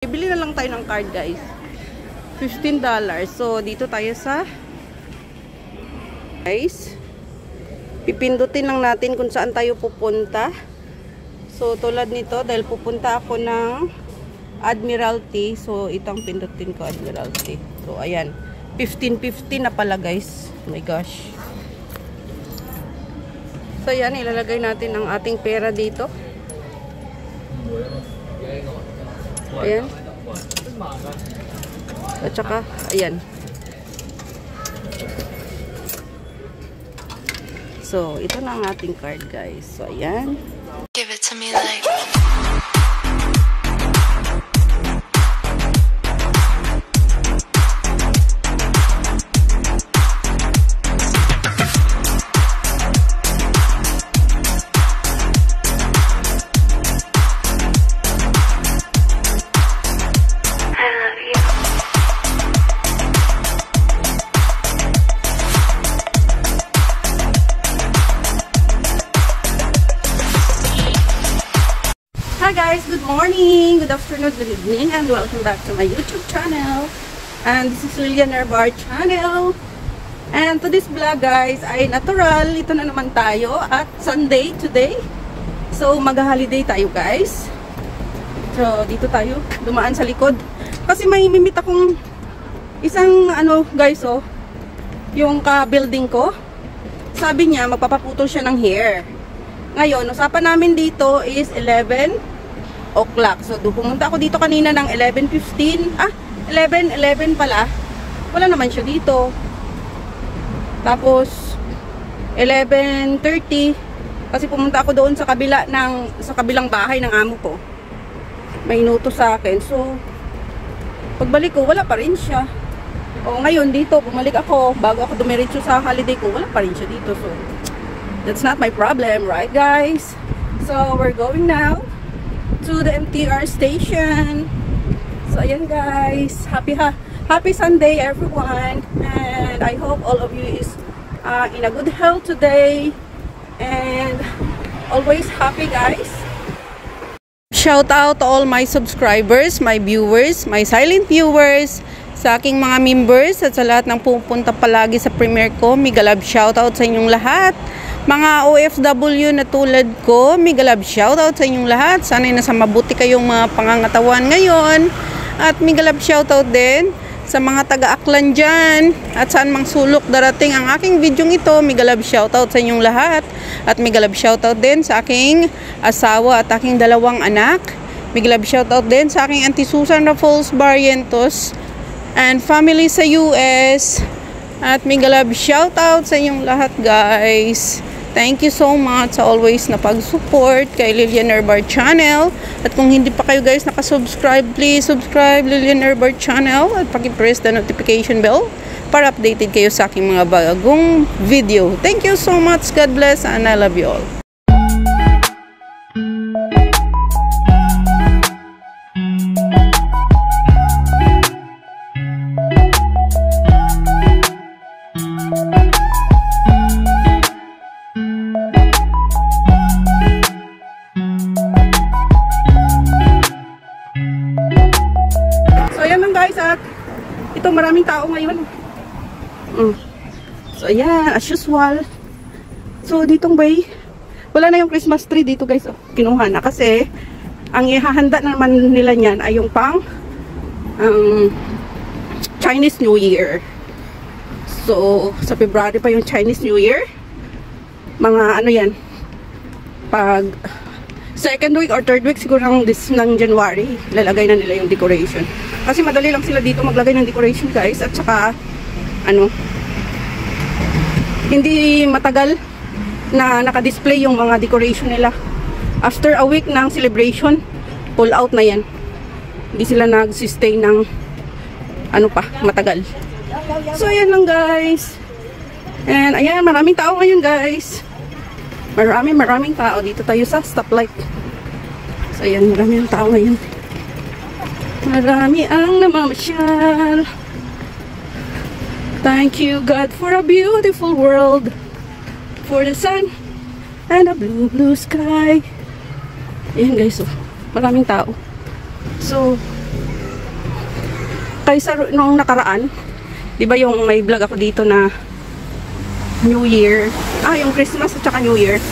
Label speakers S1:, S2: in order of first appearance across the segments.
S1: Bibili na lang tayo ng card, guys. $15. So, dito tayo sa guys. Pipindutin lang natin kung saan tayo pupunta. So, tulad nito, dahil pupunta ako ng Admiralty. So, itong pindutin ko, Admiralty. So, ayan. 15.50 na pala, guys. Oh my gosh. So, ayan. Ilalagay natin ang ating pera dito. Ayan. At saka, ayan. So, ito na ang ating card, guys. So, ayan.
S2: Give it to me like...
S1: Hi guys, good morning, good afternoon, good evening, and welcome back to my YouTube channel. And this is Lilian Nerbar channel. And to this vlog, guys, ay natural. Ito na naman tayo at Sunday today. So mag-holiday tayo, guys. So dito tayo dumaan sa likod. Kasi may mimit akong isang guys, oh, yung ka-building ko. Sabi niya magpapaputol siya ng hair. Ngayon, usapan namin dito is 11 o'clock. So, pumunta ako dito kanina ng 11:15. 11 pala. Wala naman siya dito. Tapos, 11:30. Kasi pumunta ako doon sa kabilang bahay ng amo ko. May inutos sa akin. So, pagbalik ko, wala pa rin siya. O, ngayon dito, bumalik ako. Bago ako dumiretso sa holiday ko, wala pa rin siya dito. So, that's not my problem, right guys? So, we're going now to the MTR station. So, ayan guys. Happy Sunday everyone. And I hope all of you is in a good health today. And always happy, guys. Shout out to all my subscribers, my viewers, my silent viewers, sa aking mga members at sa lahat ng pupunta palagi sa premiere ko. Mega love shout out sa inyong lahat. Mga OFW na tulad ko, mega love shoutout sa inyong lahat. Sana'y nasa mabuti kayong mga pangangatawan ngayon. At mega love shoutout din sa mga taga-Aklan dyan. At saan mang sulok darating ang aking videong ito, mega love shoutout sa inyong lahat. At mega love shoutout din sa aking asawa at aking dalawang anak. Mega love shoutout din sa aking Auntie Susan Raffles Barrientos and family sa US. At mega love shoutout sa inyong lahat, guys. Thank you so much sa always na pag-support kay Lilian Nerbar channel. At kung hindi pa kayo guys nakasubscribe, please subscribe Lilian Nerbar channel at paki-press the notification bell para updated kayo sa aking mga bagong video. Thank you so much. God bless and I love you all. Ito, maraming tao ngayon. So, ayan, as usual. So, ditong way, wala na yung Christmas tree dito, guys. Oh, kinuha na kasi ang ihahanda naman nila niyan ay yung pang Chinese New Year. So, sa February pa yung Chinese New Year. Mga yan, pag second week or third week siguro ng January, lalagay na nila yung decoration. Kasi madali lang sila dito maglagay ng decoration, guys. At saka, hindi matagal na naka-display yung mga decoration nila. After a week ng celebration, pull out na yan. Hindi sila nag-stay ng matagal. So, ayan lang, guys. And, ayan, maraming tao ngayon, guys. Maraming tao. Dito tayo sa stoplight. So, ayan, maraming tao ngayon. Marami ang namamasyal. Thank you, God, for a beautiful world. For the sun and a blue sky. Ayan guys, oh, maraming tao. So, Kaysa nung nakaraan, di ba yung may vlog ako dito na New Year, yung Christmas at saka New Year,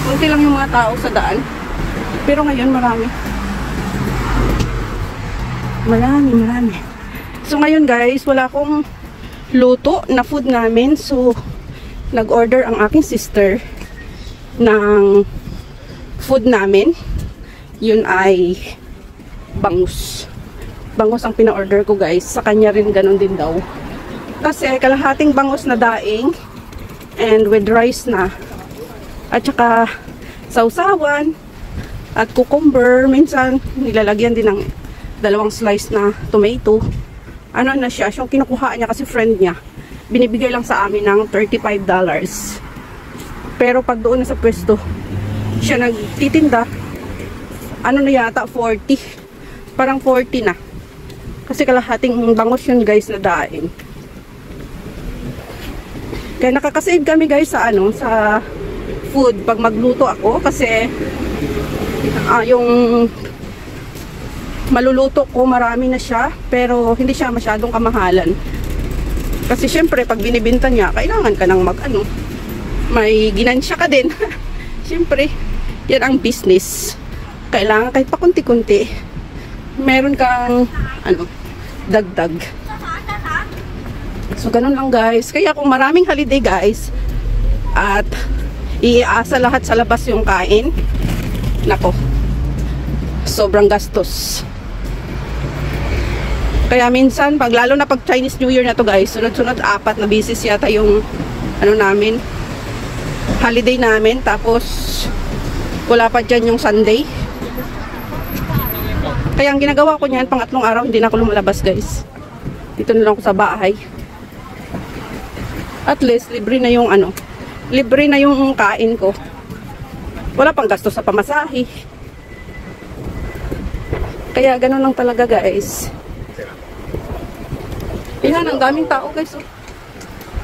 S1: kunti lang yung mga tao sa daan. Pero ngayon marami. Marami. So ngayon guys, wala akong luto na food namin. So nag-order ang aking sister ng food namin. Yun ay bangus. Bangus ang pina-order ko guys. Sa kanya rin ganun din daw. Kasi kalahating bangus na daing and with rice na. At saka sausawan at cucumber. Minsan nilalagyan din ng 2 slice na tomato. Ano na siya? Yung kinukuha niya kasi friend niya. Binibigay lang sa amin ng $35. Pero pag doon na sa pwesto, siya nagtitinda, ano na yata, 40. Parang 40 na. Kasi kalahating bangus yun guys na daing. Kaya nakakasave kami guys sa sa food pag magluto ako. Kasi yung maluluto ko marami na siya. Pero hindi siya masyadong kamahalan. Kasi syempre pag binibenta niya, kailangan ka nang may ginansya ka din. Syempre, yan ang business. Kailangan kahit pa kunti-kunti, meron kang dagdag. So ganun lang guys. Kaya kung maraming holiday guys at iasa lahat sa labas yung kain, nako, sobrang gastos. Kaya minsan lalo na pag Chinese New Year na to guys, sunod-sunod 4 na bisis yata yung namin, holiday namin. Tapos wala pa dyan yung Sunday. Kaya ang ginagawa ko niyan, pang 3 araw hindi na ako lumalabas guys. Dito na lang ako sa bahay. At least libre na yung libre na yung kain ko. Wala pang gasto sa pamasahe. Kaya ganun lang talaga guys. Yan, ang daming tao guys.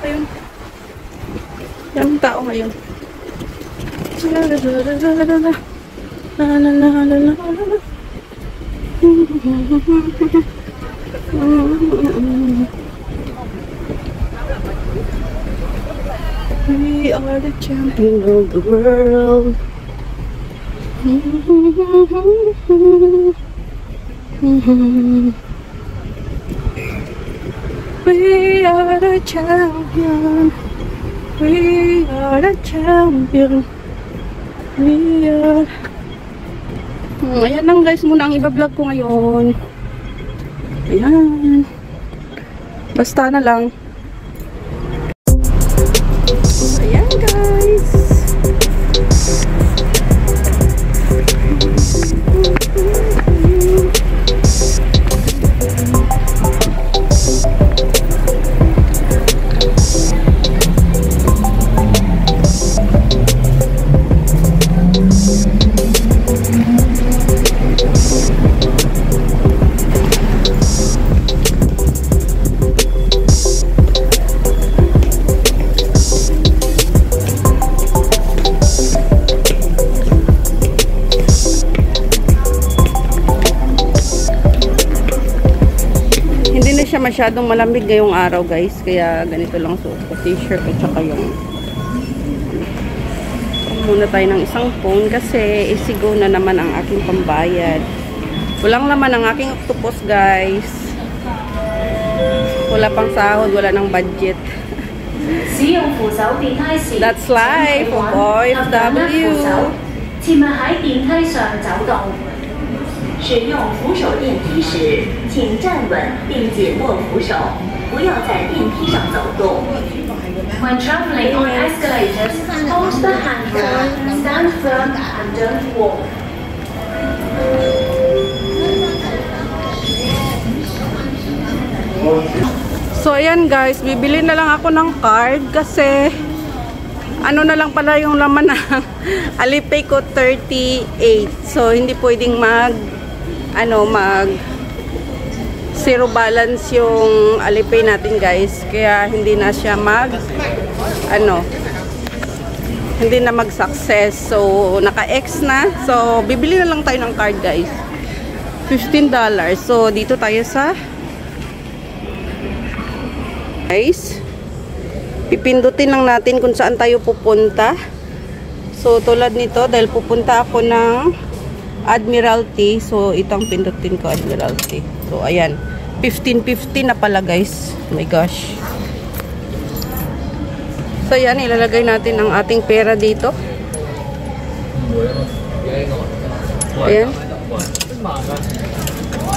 S1: Ayun. Daming tao ngayon. We are the champion of the world. We are the champion. We are the champion. We are. Ayan lang guys muna ang iba-vlog ko ngayon. Ayan. Basta na lang. Ayan guys. Masyadong malamig ngayong araw guys, kaya ganito lang suot ko, t-shirt at saka yung muna tayo ng isang phone kasi isigo na naman ang aking pambayad. Walang laman ang aking octopus guys, wala pang sahod, wala nang budget. That's life of OFW. 使用扶手电梯时，请站稳并紧握扶手，不要在电梯上走动。When traveling on escalators, hold the handrail, stand firm and don't walk. So ayan guys, bibili na lang ako ng card kasi ano na lang pala yung laman ng Alipay ko 38. So hindi pwedeng mag zero balance yung Alipay natin guys, kaya hindi na siya hindi na mag success. So naka-X na, so bibili na lang tayo ng card guys, $15. So dito tayo sa Guys, pipindutin lang natin kung saan tayo pupunta. So, tulad nito, dahil pupunta ako ng Admiralty. So, itong pindutin ko, Admiralty. So, ayan. 15.50 na pala, guys. Oh my gosh. So, ayan. Ilalagay natin ang ating pera dito. Ayan.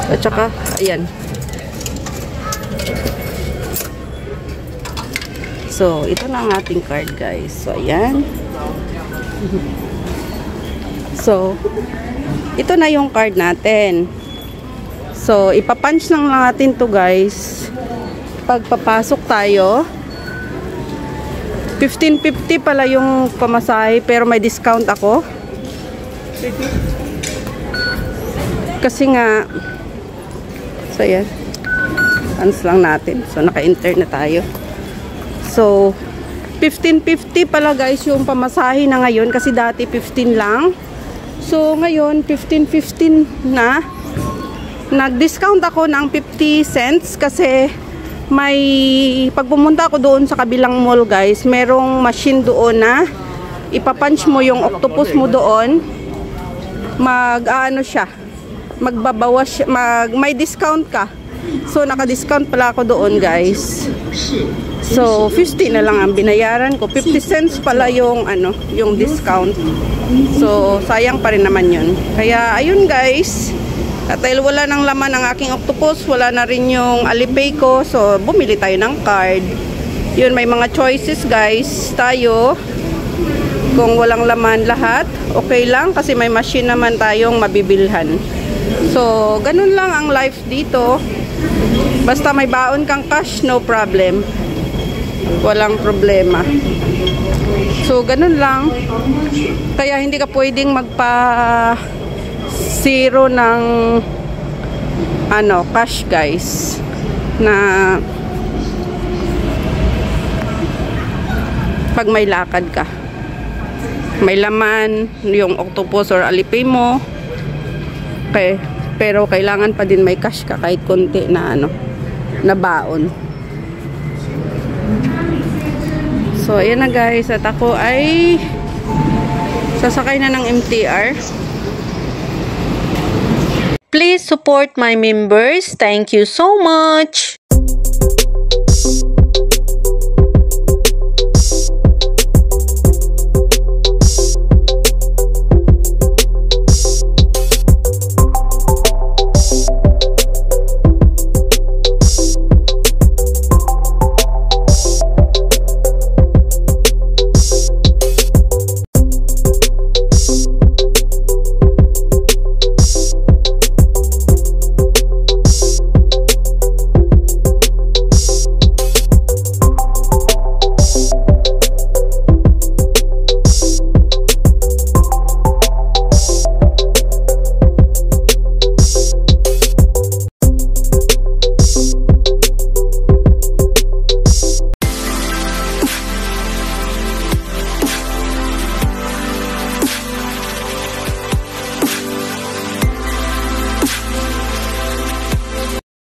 S1: At saka, ayan. So, ito na ang ating card, guys. So, ayan. So, ito na yung card natin. So, ipapunch lang natin to, guys. Pag papasok tayo, 15.50 pala yung pamasahe, pero may discount ako. Kasi nga, so, ayan. Punch lang natin. So, naka-enter na tayo. So, 15.50 pala guys yung pamasahe na ngayon kasi dati 15 lang. So, ngayon 15.15 na. Nag-discount ako ng 50 cents kasi may pag pumunta ako doon sa kabilang mall guys, merong machine doon na ipapunch mo yung octopus mo doon. Mag-ano siya, magbabawas, may discount ka. So, naka-discount pala ako doon guys. So, 50 na lang ang binayaran ko. 50 cents pala yung, yung discount. So, sayang pa rin naman yun. Kaya, ayun guys. At dahil wala nang laman ang aking octopus, wala na rin yung Alipay ko. So, bumili tayo ng card. Yun, may mga choices guys. Tayo, kung walang laman lahat, okay lang. Kasi may machine naman tayong mabibilhan. So, ganun lang ang life dito. Basta may baon kang cash, no problem. Walang problema. So, ganun lang. Kaya hindi ka pwedeng magpa-zero ng cash guys. Na pag may lakad ka. May laman, yung octopus or Alipay mo. Okay. Pero kailangan pa din may cash ka kahit konti na na baon. So, ayan na guys. At ako ay sasakay na ng MTR. Please support my members. Thank you so much.